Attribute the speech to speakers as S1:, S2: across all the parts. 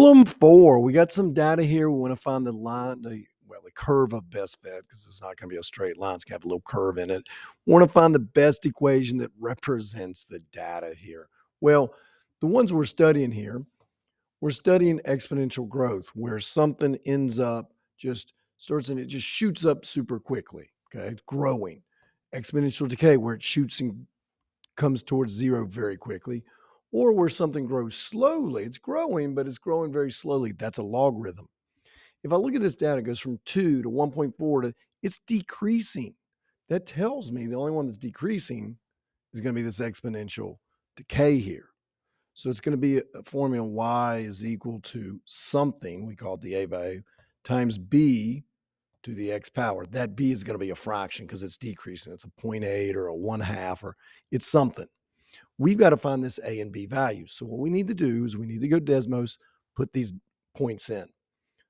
S1: Problem 4, we got some data here. We want to find the line, the curve of best fit because it's not going to be a straight line. It's going to have a little curve in it. We want to find the best equation that represents the data here. Well, the ones we're studying here, we're studying exponential growth where something ends up just starts and it just shoots up super quickly. Okay, growing. Exponential decay where it shoots and comes towards zero very quickly, or where something grows slowly. It's growing, but it's growing very slowly. That's a logarithm. If I look at this data, it goes from 2 to 1.4 to it's decreasing. That tells me the only one that's decreasing is going to be this exponential decay here. So it's going to be a formula y is equal to something, we call it the a value, times b to the x power. That b is going to be a fraction because it's decreasing. It's a 0.8 or a 1/2 or it's something. We've got to find this a and b values. So what we need to do is we need to go Desmos, put these points in.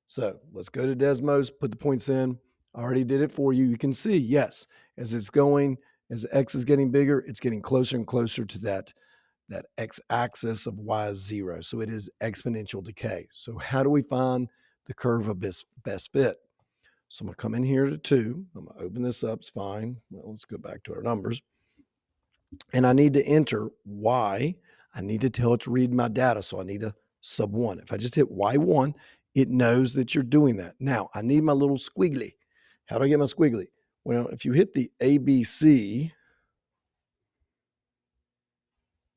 S1: So let's go to Desmos, put the points in. I already did it for you. You can see, yes, as it's going, as x is getting bigger, it's getting closer and closer to that x-axis of y is 0. So it is exponential decay. So how do we find the curve of best fit? So I'm going to come in here to 2. I'm going to open this up. It's fine. Well, let's go back to our numbers. And I need to enter y. I need to tell it to read my data. So I need a sub 1. If I just hit y1, it knows that you're doing that. Now, I need my little squiggly. How do I get my squiggly? Well, if you hit the ABC,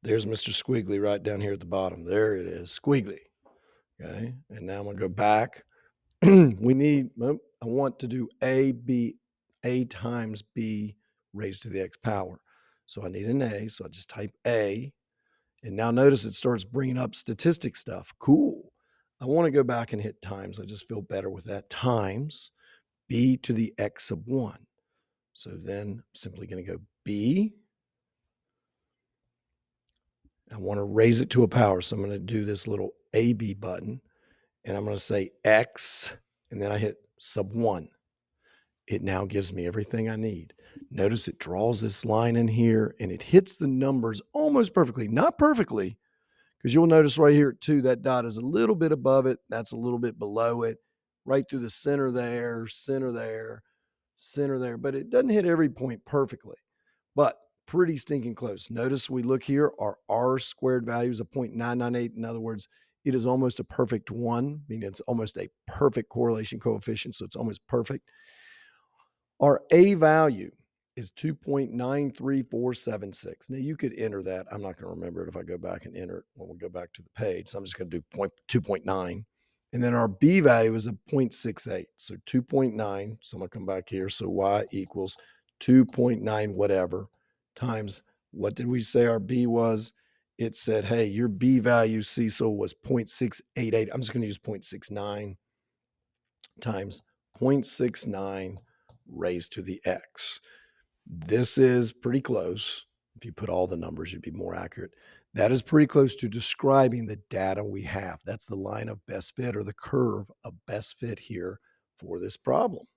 S1: there's Mr. Squiggly right down here at the bottom. There it is, squiggly. Okay, and now I'm going to go back. I want to do a times b raised to the x power. So I need an a, so I just type a. And now notice it starts bringing up statistic stuff. Cool. I want to go back and hit times. I just feel better with that. Times b to the x sub 1. So then I'm simply going to go b. I want to raise it to a power. So I'm going to do this little AB button. And I'm going to say x. And then I hit sub 1. It now gives me everything I need. Notice it draws this line in here and it hits the numbers almost perfectly. Not perfectly, because you'll notice right here too, that dot is a little bit above it. That's a little bit below it. Right through the center there, center there, center there. But it doesn't hit every point perfectly. But pretty stinking close. Notice we look here, our R squared value is a 0.998. In other words, it is almost a perfect 1, meaning it's almost a perfect correlation coefficient, so it's almost perfect. Our A value is 2.93476. Now you could enter that. I'm not going to remember it if I go back and enter it when we go back to the page. So I'm just going to do 2.9. And then our B value is a 0.68. So 2.9. So I'm going to come back here. So Y equals 2.9 whatever times, what did we say our B was? It said, hey, your B value, Cecil, was 0.688. I'm just going to use 0.69 times 0.69 raised to the x. This is pretty close. If you put all the numbers, you'd be more accurate. That is pretty close to describing the data we have. That's the line of best fit or the curve of best fit here for this problem.